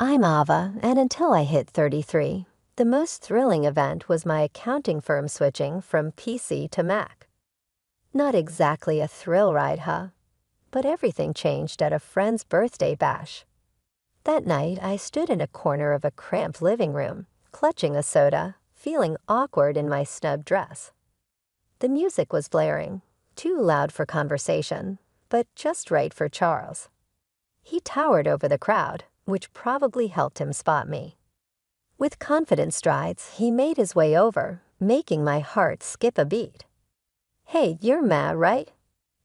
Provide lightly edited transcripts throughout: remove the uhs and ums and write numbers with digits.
I'm Ava, and until I hit 33, the most thrilling event was my accounting firm switching from PC to Mac. Not exactly a thrill ride, huh? But everything changed at a friend's birthday bash. That night, I stood in a corner of a cramped living room, clutching a soda, feeling awkward in my snub dress. The music was blaring, too loud for conversation, but just right for Charles. He towered over the crowd, which probably helped him spot me. With confident strides, he made his way over, making my heart skip a beat. "Hey, you're Matt, right?"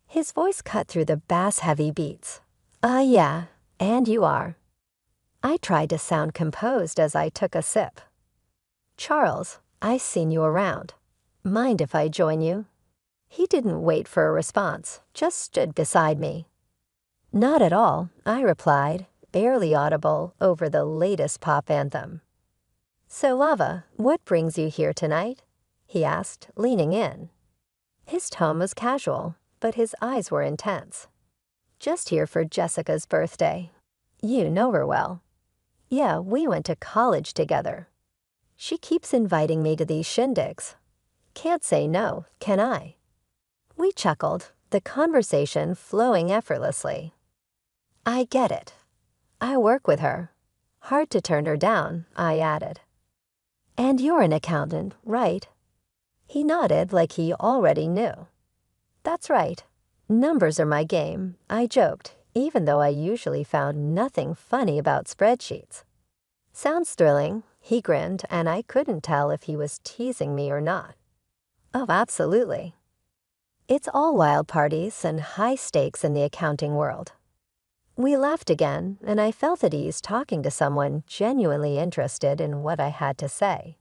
His voice cut through the bass-heavy beats. Yeah, and you are." I tried to sound composed as I took a sip. "Charles, I've seen you around. Mind if I join you?" He didn't wait for a response, just stood beside me. "Not at all," I replied, barely audible over the latest pop anthem. "So, Lava, what brings you here tonight?" he asked, leaning in. His tone was casual, but his eyes were intense. "Just here for Jessica's birthday. You know her well." "Yeah, we went to college together. She keeps inviting me to these shindigs. Can't say no, can I?" We chuckled, the conversation flowing effortlessly. "I get it. I work with her. Hard to turn her down," I added. "And you're an accountant, right?" He nodded like he already knew. "That's right. Numbers are my game," I joked, even though I usually found nothing funny about spreadsheets. "Sounds thrilling," he grinned, and I couldn't tell if he was teasing me or not. "Oh, absolutely. It's all wild parties and high stakes in the accounting world." We laughed again, and I felt at ease talking to someone genuinely interested in what I had to say.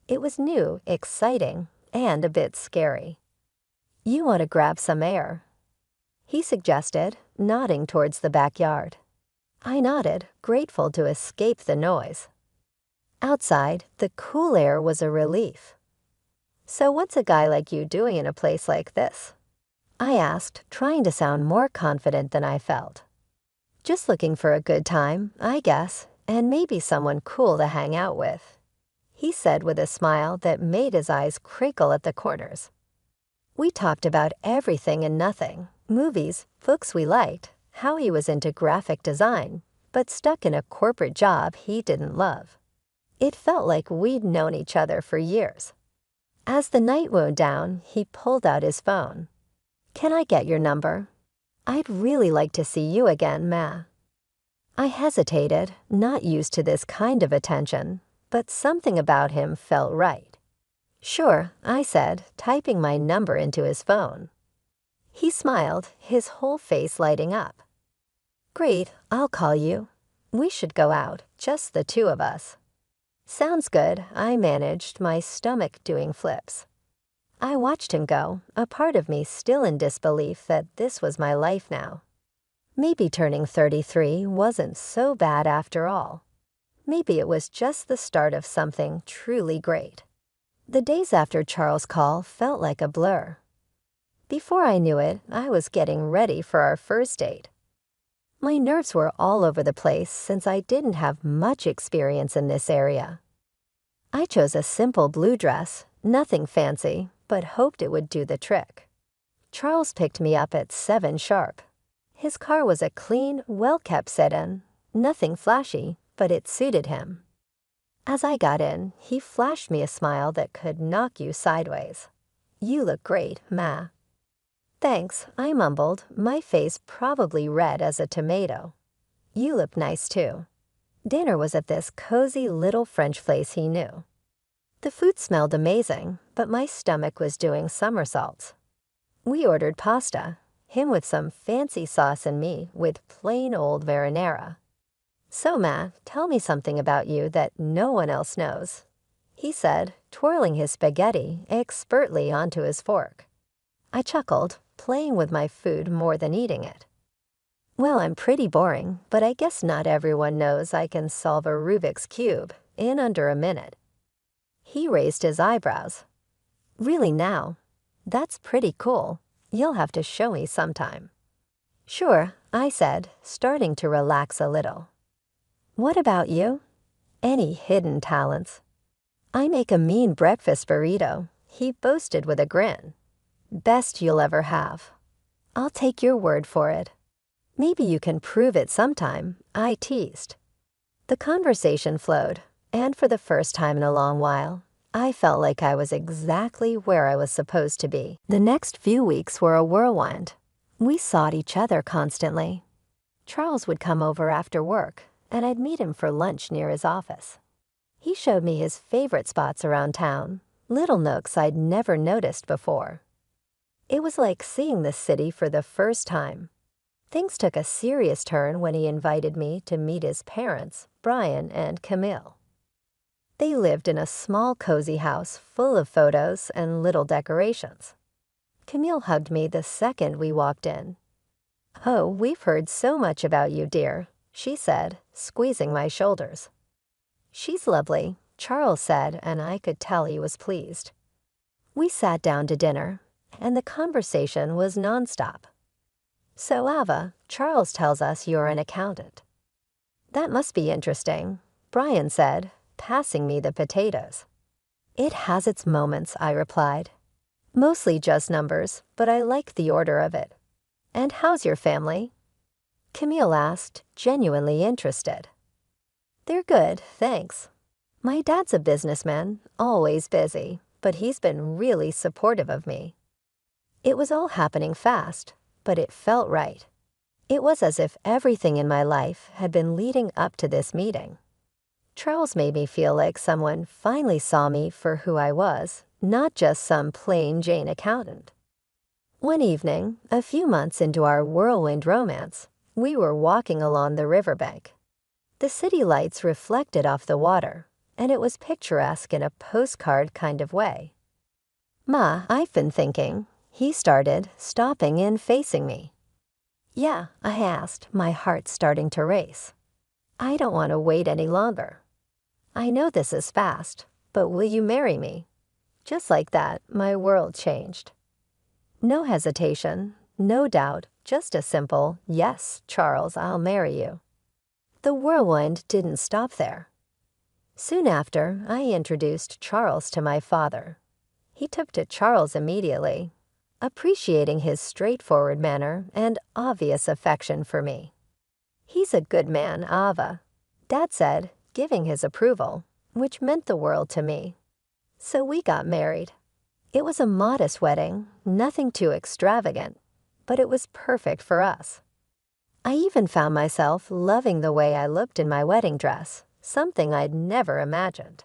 It was new, exciting, and a bit scary. "You want to grab some air?" he suggested, nodding towards the backyard. I nodded, grateful to escape the noise. Outside, the cool air was a relief. "So what's a guy like you doing in a place like this?" I asked, trying to sound more confident than I felt. "Just looking for a good time, I guess, and maybe someone cool to hang out with," he said with a smile that made his eyes crinkle at the corners. We talked about everything and nothing, movies, books we liked, how he was into graphic design, but stuck in a corporate job he didn't love. It felt like we'd known each other for years. As the night wound down, he pulled out his phone. "Can I get your number? I'd really like to see you again, Ma." I hesitated, not used to this kind of attention, but something about him felt right. "Sure," I said, typing my number into his phone. He smiled, his whole face lighting up. "Great, I'll call you. We should go out, just the two of us." "Sounds good," I managed, my stomach doing flips. I watched him go, a part of me still in disbelief that this was my life now. Maybe turning 33 wasn't so bad after all. Maybe it was just the start of something truly great. The days after Charles' call felt like a blur. Before I knew it, I was getting ready for our first date. My nerves were all over the place since I didn't have much experience in this area. I chose a simple blue dress, nothing fancy, but hoped it would do the trick. Charles picked me up at 7 sharp. His car was a clean, well-kept sedan, nothing flashy, but it suited him. As I got in, he flashed me a smile that could knock you sideways. "You look great, Ma." "Thanks," I mumbled, my face probably red as a tomato. "You look nice, too." Dinner was at this cozy little French place he knew. The food smelled amazing, but my stomach was doing somersaults. We ordered pasta, him with some fancy sauce and me with plain old marinara. "So, Ma, tell me something about you that no one else knows," he said, twirling his spaghetti expertly onto his fork. I chuckled, playing with my food more than eating it. "Well, I'm pretty boring, but I guess not everyone knows I can solve a Rubik's Cube in under a minute." He raised his eyebrows. "Really now? That's pretty cool. You'll have to show me sometime." "Sure," I said, starting to relax a little. What about you? Any hidden talents? I make a mean breakfast burrito, he boasted with a grin. Best you'll ever have. I'll take your word for it. Maybe you can prove it sometime, I teased. The conversation flowed, and for the first time in a long while, I felt like I was exactly where I was supposed to be. The next few weeks were a whirlwind. We sought each other constantly. Charles would come over after work, and I'd meet him for lunch near his office. He showed me his favorite spots around town, little nooks I'd never noticed before. It was like seeing the city for the first time. Things took a serious turn when he invited me to meet his parents, Brian and Camille. They lived in a small, cozy house full of photos and little decorations. Camille hugged me the second we walked in. "Oh, we've heard so much about you, dear," she said, squeezing my shoulders. "She's lovely," Charles said, and I could tell he was pleased. We sat down to dinner, and the conversation was nonstop. "So, Ava, Charles tells us you're an accountant." "That must be interesting," Brian said, passing me the potatoes. "It has its moments," I replied. "Mostly just numbers, but I like the order of it. And how's your family?" Camille asked, genuinely interested. "They're good, thanks. My dad's a businessman, always busy, but he's been really supportive of me." It was all happening fast, but it felt right. It was as if everything in my life had been leading up to this meeting. Charles made me feel like someone finally saw me for who I was, not just some plain Jane accountant. One evening, a few months into our whirlwind romance, we were walking along the riverbank. The city lights reflected off the water, and it was picturesque in a postcard kind of way. "Ma, I've been thinking," he started, stopping and facing me. "Yeah," I asked, my heart starting to race. "I don't want to wait any longer. I know this is fast, but will you marry me?" Just like that, my world changed. No hesitation, no doubt, just a simple, "Yes, Charles, I'll marry you." The whirlwind didn't stop there. Soon after, I introduced Charles to my father. He took to Charles immediately, appreciating his straightforward manner and obvious affection for me. "He's a good man, Ava," Dad said, giving his approval, which meant the world to me. So we got married. It was a modest wedding, nothing too extravagant, but it was perfect for us. I even found myself loving the way I looked in my wedding dress, something I'd never imagined.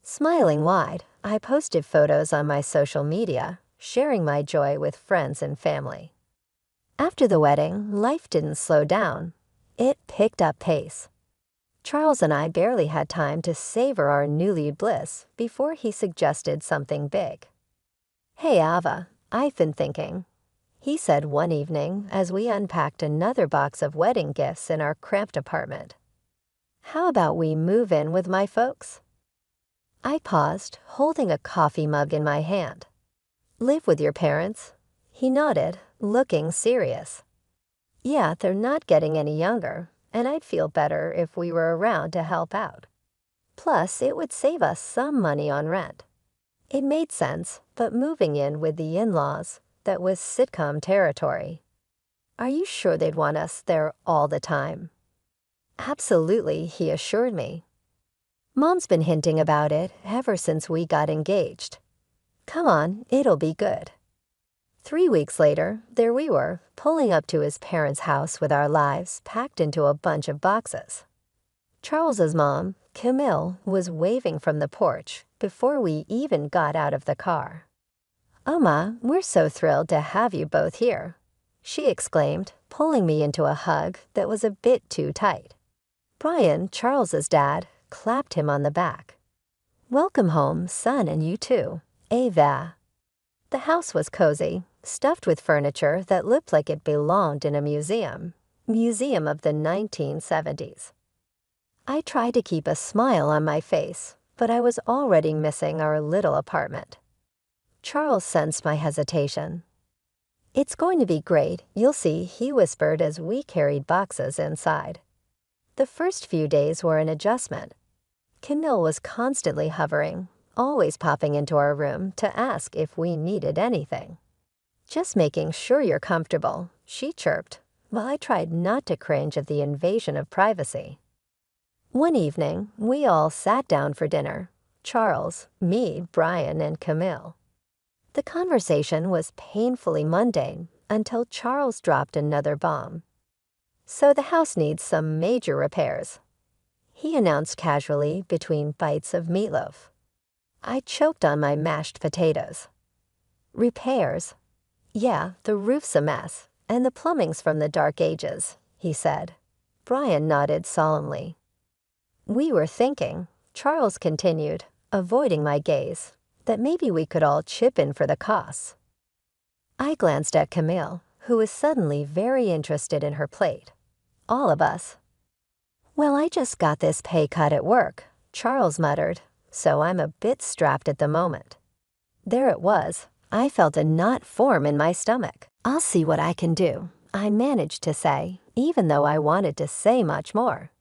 Smiling wide, I posted photos on my social media, sharing my joy with friends and family. After the wedding, life didn't slow down. It picked up pace. Charles and I barely had time to savor our newly bliss before he suggested something big. "Hey, Ava, I've been thinking," he said one evening as we unpacked another box of wedding gifts in our cramped apartment. "How about we move in with my folks?" I paused, holding a coffee mug in my hand. "Live with your parents?" He nodded, looking serious. "Yeah, they're not getting any younger, and I'd feel better if we were around to help out. Plus, it would save us some money on rent." It made sense, but moving in with the in-laws, that was sitcom territory. "Are you sure they'd want us there all the time?" "Absolutely," he assured me. "Mom's been hinting about it ever since we got engaged. Come on, it'll be good." 3 weeks later, there we were, pulling up to his parents' house with our lives packed into a bunch of boxes. Charles's mom, Camille, was waving from the porch before we even got out of the car. "Oma, we're so thrilled to have you both here," she exclaimed, pulling me into a hug that was a bit too tight. Brian, Charles's dad, clapped him on the back. "Welcome home, son, and you too, Ava." The house was cozy, stuffed with furniture that looked like it belonged in a museum of the 1970s. I tried to keep a smile on my face, but I was already missing our little apartment. Charles sensed my hesitation. "It's going to be great, you'll see," he whispered as we carried boxes inside. The first few days were an adjustment. Camille was constantly hovering, always popping into our room to ask if we needed anything. "Just making sure you're comfortable," she chirped, while I tried not to cringe at the invasion of privacy. One evening, we all sat down for dinner. Charles, me, Brian, and Camille. The conversation was painfully mundane until Charles dropped another bomb. "So the house needs some major repairs," he announced casually between bites of meatloaf. I choked on my mashed potatoes. "Repairs? Yeah, the roof's a mess, and the plumbing's from the dark ages," he said. Brian nodded solemnly. "We were thinking," Charles continued, avoiding my gaze, "that maybe we could all chip in for the costs." I glanced at Camille, who was suddenly very interested in her plate. All of us. "Well, I just got this pay cut at work," Charles muttered, "so I'm a bit strapped at the moment." There it was. I felt a knot form in my stomach. "I'll see what I can do," I managed to say, even though I wanted to say much more.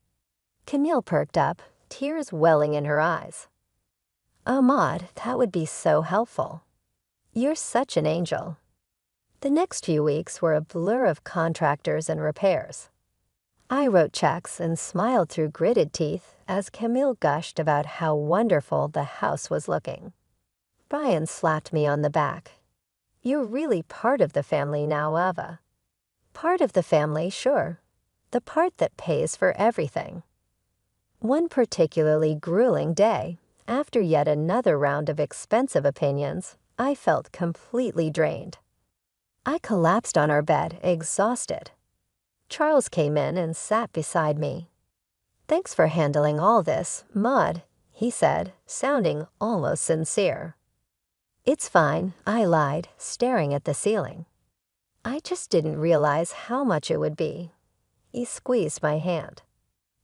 Camille perked up, tears welling in her eyes. "Oh, Maud, that would be so helpful. You're such an angel." The next few weeks were a blur of contractors and repairs. I wrote checks and smiled through gritted teeth as Camille gushed about how wonderful the house was looking. Brian slapped me on the back. "You're really part of the family now, Ava." "Part of the family, sure. The part that pays for everything." One particularly grueling day, after yet another round of expensive opinions, I felt completely drained. I collapsed on our bed, exhausted. Charles came in and sat beside me. "Thanks for handling all this, Maud," he said, sounding almost sincere. "It's fine," I lied, staring at the ceiling. "I just didn't realize how much it would be." He squeezed my hand.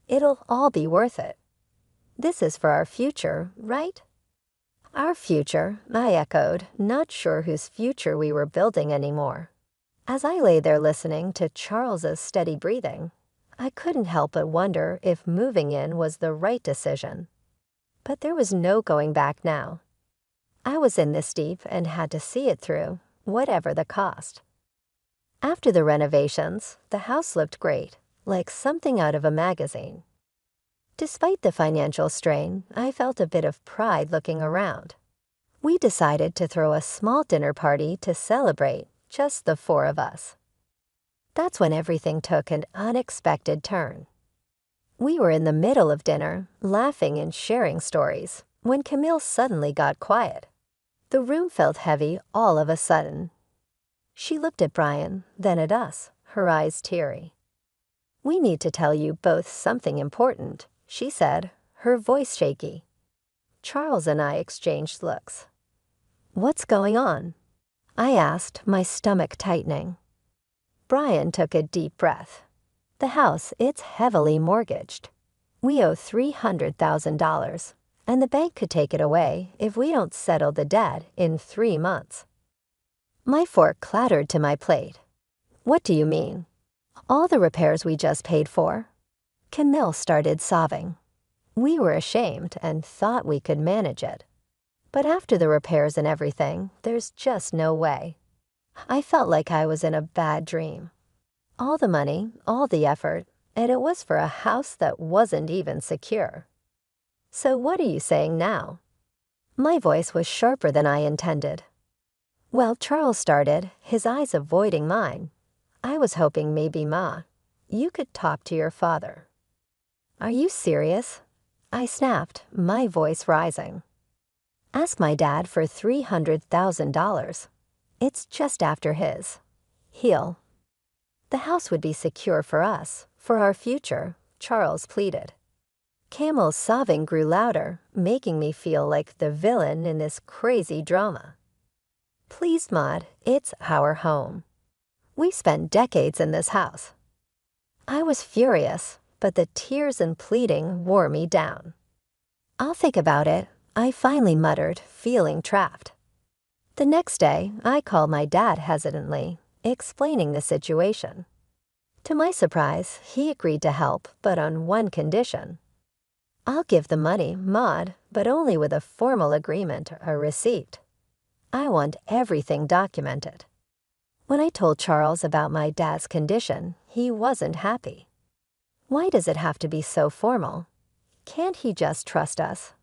"It'll all be worth it. This is for our future, right?" "Our future," I echoed, not sure whose future we were building anymore. As I lay there listening to Charles's steady breathing, I couldn't help but wonder if moving in was the right decision. But there was no going back now. I was in this deep and had to see it through, whatever the cost. After the renovations, the house looked great, like something out of a magazine. Despite the financial strain, I felt a bit of pride looking around. We decided to throw a small dinner party to celebrate, just the four of us. That's when everything took an unexpected turn. We were in the middle of dinner, laughing and sharing stories, when Camille suddenly got quiet. The room felt heavy all of a sudden. She looked at Brian, then at us, her eyes teary. "We need to tell you both something important," she said, her voice shaky. Charles and I exchanged looks. "What's going on?" I asked, my stomach tightening. Brian took a deep breath. "The house, it's heavily mortgaged. We owe $300,000, and the bank could take it away if we don't settle the debt in 3 months." My fork clattered to my plate. "What do you mean?" "All the repairs we just paid for." Camille started sobbing. We were ashamed and thought we could manage it. But after the repairs and everything, there's just no way. I felt like I was in a bad dream. All the money, all the effort, and it was for a house that wasn't even secure. "So what are you saying now?" My voice was sharper than I intended. "Well, Charles started, his eyes avoiding mine. I was hoping maybe, Ma, you could talk to your father." "Are you serious?" I snapped, my voice rising. "Ask my dad for $300,000. It's just after his. He'll." "The house would be secure for us, for our future," Charles pleaded. Camille's sobbing grew louder, making me feel like the villain in this crazy drama. "Please, Maud, it's our home. We spent decades in this house." I was furious, but the tears and pleading wore me down. "I'll think about it," I finally muttered, feeling trapped. The next day, I called my dad hesitantly, explaining the situation. To my surprise, he agreed to help, but on one condition. I'll give the money, Maud, but only with a formal agreement or a receipt. I want everything documented. When I told Charles about my dad's condition, he wasn't happy. Why does it have to be so formal? Can't he just trust us?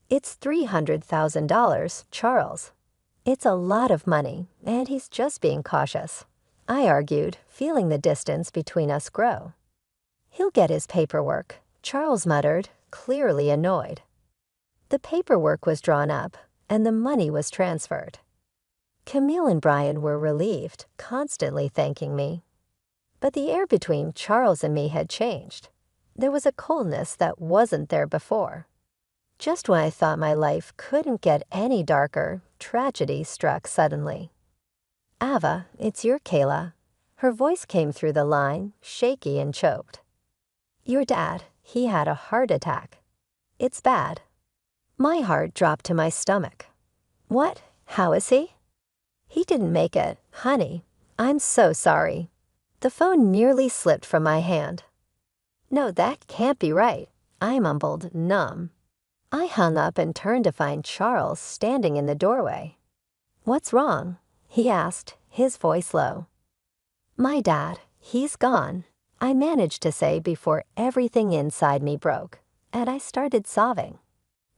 It's $300,000, Charles. It's a lot of money, and he's just being cautious, I argued, feeling the distance between us grow. He'll get his paperwork, Charles muttered, clearly annoyed. The paperwork was drawn up, and the money was transferred. Camille and Brian were relieved, constantly thanking me. But the air between Charles and me had changed. There was a coldness that wasn't there before. Just when I thought my life couldn't get any darker, tragedy struck suddenly. Ava, it's your Kayla. Her voice came through the line, shaky and choked. Your dad, he had a heart attack. It's bad. My heart dropped to my stomach. What? How is he? He didn't make it, honey. I'm so sorry. The phone nearly slipped from my hand. No, that can't be right, I mumbled, numb. I hung up and turned to find Charles standing in the doorway. What's wrong? He asked, his voice low. My dad, he's gone, I managed to say before everything inside me broke, and I started sobbing.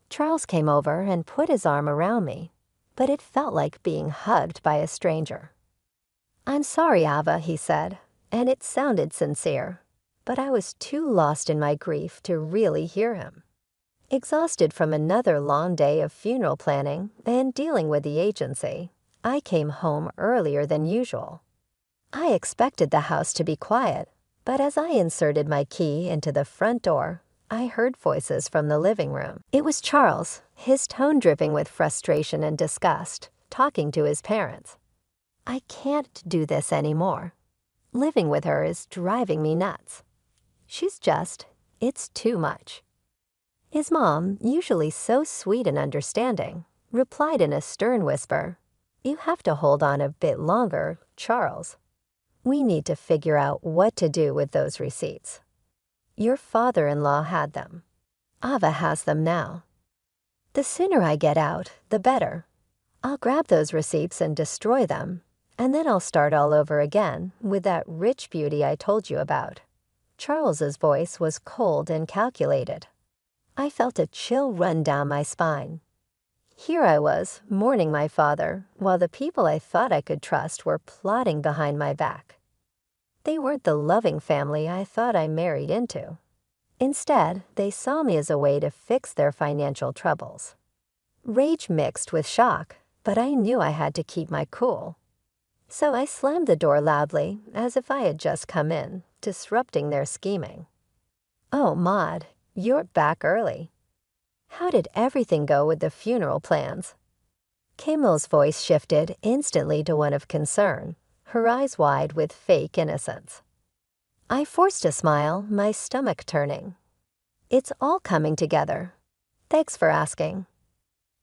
Charles came over and put his arm around me, but it felt like being hugged by a stranger. I'm sorry, Ava, he said, and it sounded sincere, but I was too lost in my grief to really hear him. Exhausted from another long day of funeral planning and dealing with the agency, I came home earlier than usual. I expected the house to be quiet, but as I inserted my key into the front door, I heard voices from the living room. It was Charles, his tone dripping with frustration and disgust, talking to his parents. I can't do this anymore. Living with her is driving me nuts. It's too much. His mom, usually so sweet and understanding, replied in a stern whisper, You have to hold on a bit longer, Charles. We need to figure out what to do with those receipts. Your father-in-law had them. Ava has them now. The sooner I get out, the better. I'll grab those receipts and destroy them, and then I'll start all over again with that rich beauty I told you about. Charles's voice was cold and calculated. I felt a chill run down my spine. Here I was, mourning my father, while the people I thought I could trust were plotting behind my back. They weren't the loving family I thought I married into. Instead, they saw me as a way to fix their financial troubles. Rage mixed with shock, but I knew I had to keep my cool. So I slammed the door loudly, as if I had just come in, disrupting their scheming. Oh, Maud, you're back early. How did everything go with the funeral plans? Camille's voice shifted instantly to one of concern, her eyes wide with fake innocence. I forced a smile, my stomach turning. It's all coming together. Thanks for asking.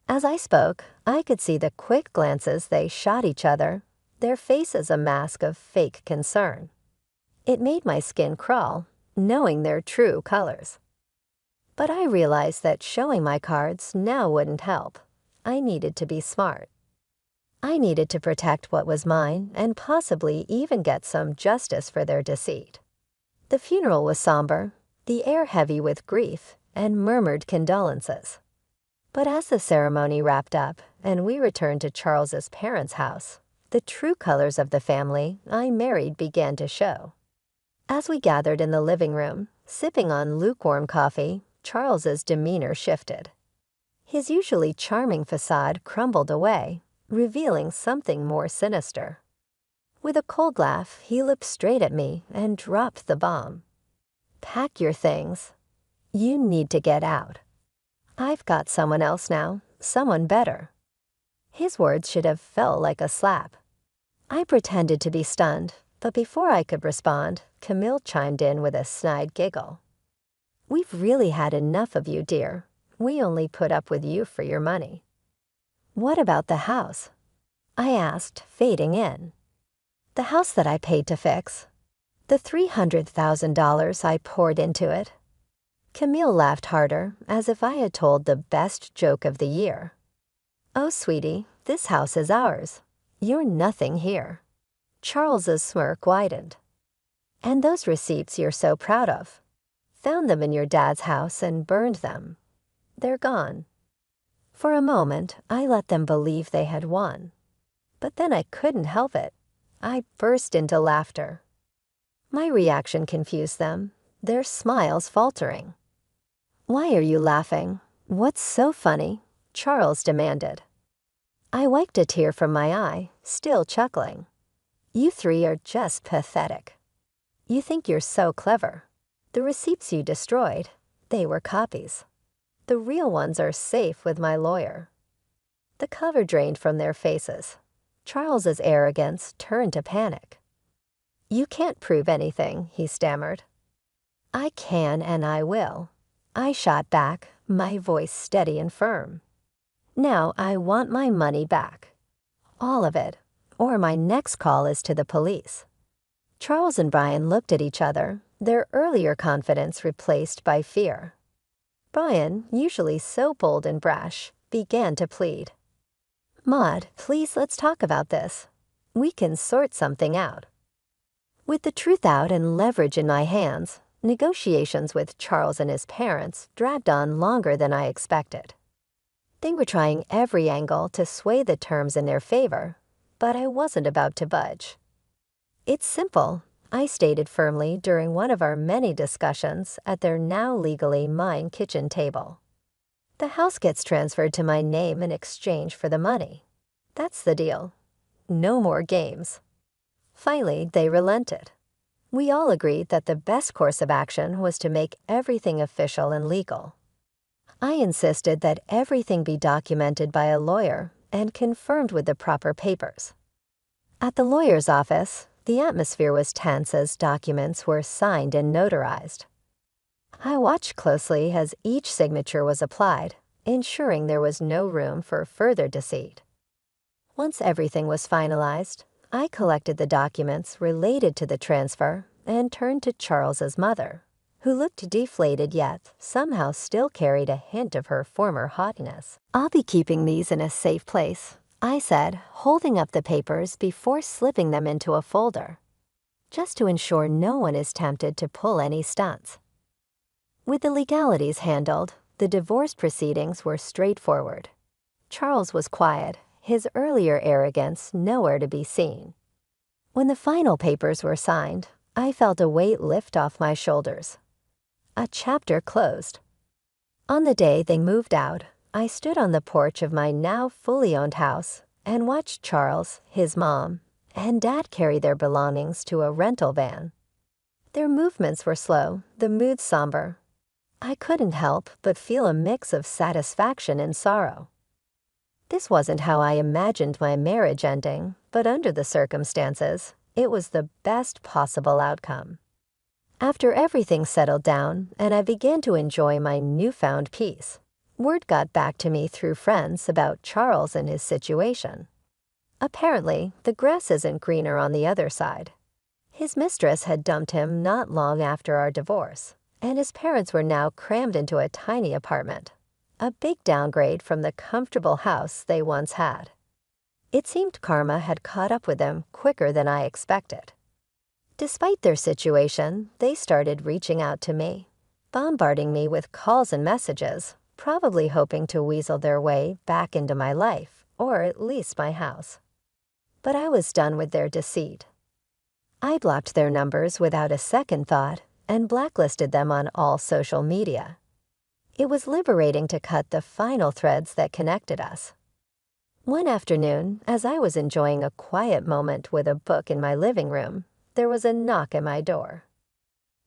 As I spoke, I could see the quick glances they shot each other, their faces a mask of fake concern. It made my skin crawl, knowing their true colors. But I realized that showing my cards now wouldn't help. I needed to be smart. I needed to protect what was mine and possibly even get some justice for their deceit. The funeral was somber, the air heavy with grief and murmured condolences. But as the ceremony wrapped up and we returned to Charles's parents' house, the true colors of the family I married began to show. As we gathered in the living room, sipping on lukewarm coffee, Charles's demeanor shifted. His usually charming facade crumbled away, revealing something more sinister. With a cold laugh, he looked straight at me and dropped the bomb. Pack your things. You need to get out. I've got someone else now, someone better. His words should have felt like a slap. I pretended to be stunned, but before I could respond, Camille chimed in with a snide giggle. We've really had enough of you, dear. We only put up with you for your money. What about the house? I asked, fading in. The house that I paid to fix. The $300,000 I poured into it. Camille laughed harder, as if I had told the best joke of the year. Oh, sweetie, this house is ours. You're nothing here. Charles's smirk widened. And those receipts you're so proud of. Found them in your dad's house and burned them. They're gone. For a moment, I let them believe they had won. But then I couldn't help it. I burst into laughter. My reaction confused them, their smiles faltering. Why are you laughing? What's so funny? Charles demanded. I wiped a tear from my eye, still chuckling. You three are just pathetic. You think you're so clever. The receipts you destroyed, they were copies. The real ones are safe with my lawyer. The cover drained from their faces. Charles's arrogance turned to panic. You can't prove anything, he stammered. I can and I will. I shot back, my voice steady and firm. Now I want my money back. All of it, or my next call is to the police. Charles and Brian looked at each other, their earlier confidence replaced by fear. Brian, usually so bold and brash, began to plead. Maud, please let's talk about this. We can sort something out. With the truth out and leverage in my hands, negotiations with Charles and his parents dragged on longer than I expected. They were trying every angle to sway the terms in their favor, but I wasn't about to budge. It's simple, I stated firmly during one of our many discussions at their now legally mine kitchen table. The house gets transferred to my name in exchange for the money. That's the deal. No more games. Finally, they relented. We all agreed that the best course of action was to make everything official and legal. I insisted that everything be documented by a lawyer and confirmed with the proper papers. At the lawyer's office, the atmosphere was tense as documents were signed and notarized. I watched closely as each signature was applied, ensuring there was no room for further deceit. Once everything was finalized, I collected the documents related to the transfer and turned to Charles's mother, who looked deflated yet somehow still carried a hint of her former haughtiness. I'll be keeping these in a safe place, I said, holding up the papers before slipping them into a folder, just to ensure no one is tempted to pull any stunts. With the legalities handled, the divorce proceedings were straightforward. Charles was quiet, his earlier arrogance nowhere to be seen. When the final papers were signed, I felt a weight lift off my shoulders. A chapter closed. On the day they moved out, I stood on the porch of my now fully owned house and watched Charles, his mom, and Dad carry their belongings to a rental van. Their movements were slow, the mood somber. I couldn't help but feel a mix of satisfaction and sorrow. This wasn't how I imagined my marriage ending, but under the circumstances, it was the best possible outcome. After everything settled down and I began to enjoy my newfound peace, word got back to me through friends about Charles and his situation. Apparently, the grass isn't greener on the other side. His mistress had dumped him not long after our divorce, and his parents were now crammed into a tiny apartment, a big downgrade from the comfortable house they once had. It seemed karma had caught up with them quicker than I expected. Despite their situation, they started reaching out to me, bombarding me with calls and messages, probably hoping to weasel their way back into my life, or at least my house. But I was done with their deceit. I blocked their numbers without a second thought and blacklisted them on all social media. It was liberating to cut the final threads that connected us. One afternoon, as I was enjoying a quiet moment with a book in my living room, there was a knock at my door.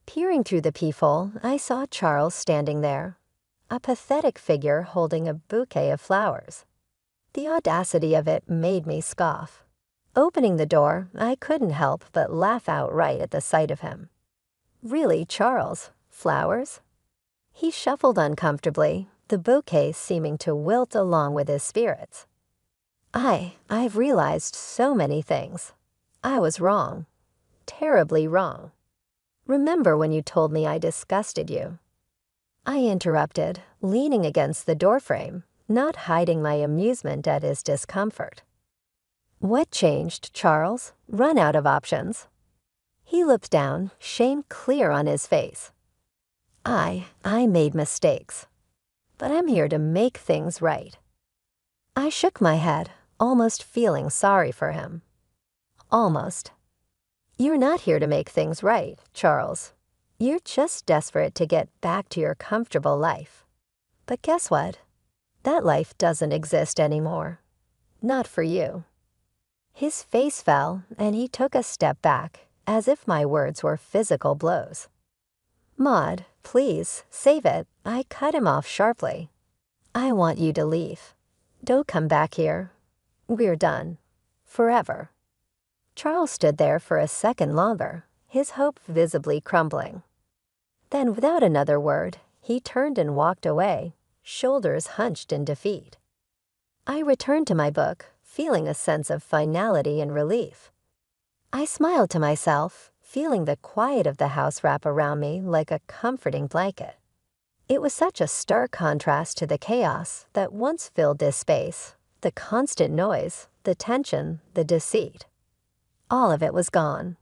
Peering through the peephole, I saw Charles standing there, a pathetic figure holding a bouquet of flowers. The audacity of it made me scoff. Opening the door, I couldn't help but laugh outright at the sight of him. Really, Charles, flowers? He shuffled uncomfortably, the bouquet seeming to wilt along with his spirits. I've realized so many things. I was wrong. Terribly wrong. Remember when you told me I disgusted you?" I interrupted, leaning against the doorframe, not hiding my amusement at his discomfort. "What changed, Charles? Run out of options." He looked down, shame clear on his face. I made mistakes, but I'm here to make things right." I shook my head, almost feeling sorry for him. "Almost. You're not here to make things right, Charles. You're just desperate to get back to your comfortable life. But guess what? That life doesn't exist anymore. Not for you." His face fell, and he took a step back, as if my words were physical blows. "Maud, please, save it," I cut him off sharply. "I want you to leave. Don't come back here. We're done. Forever." Charles stood there for a second longer, his hope visibly crumbling. Then, without another word, he turned and walked away, shoulders hunched in defeat. I returned to my book, feeling a sense of finality and relief. I smiled to myself, feeling the quiet of the house wrap around me like a comforting blanket. It was such a stark contrast to the chaos that once filled this space, the constant noise, the tension, the deceit. All of it was gone.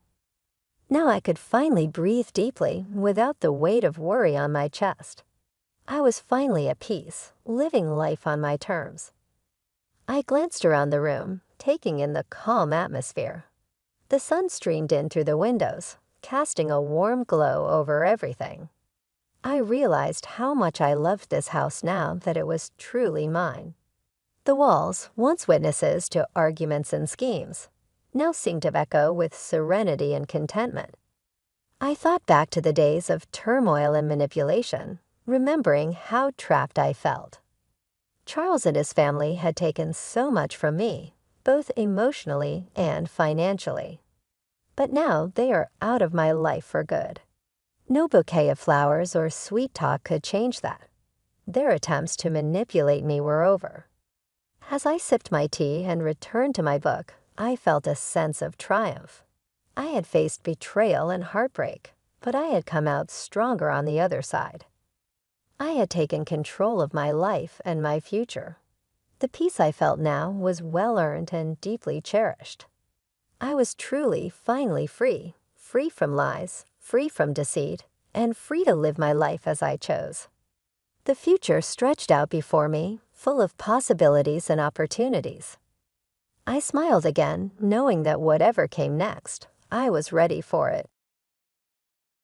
Now I could finally breathe deeply without the weight of worry on my chest. I was finally at peace, living life on my terms. I glanced around the room, taking in the calm atmosphere. The sun streamed in through the windows, casting a warm glow over everything. I realized how much I loved this house now that it was truly mine. The walls, once witnesses to arguments and schemes, now seemed to echo with serenity and contentment. I thought back to the days of turmoil and manipulation, remembering how trapped I felt. Charles and his family had taken so much from me, both emotionally and financially. But now they are out of my life for good. No bouquet of flowers or sweet talk could change that. Their attempts to manipulate me were over. As I sipped my tea and returned to my book, I felt a sense of triumph. I had faced betrayal and heartbreak, but I had come out stronger on the other side. I had taken control of my life and my future. The peace I felt now was well-earned and deeply cherished. I was truly, finally free, free from lies, free from deceit, and free to live my life as I chose. The future stretched out before me, full of possibilities and opportunities. I smiled again, knowing that whatever came next, I was ready for it.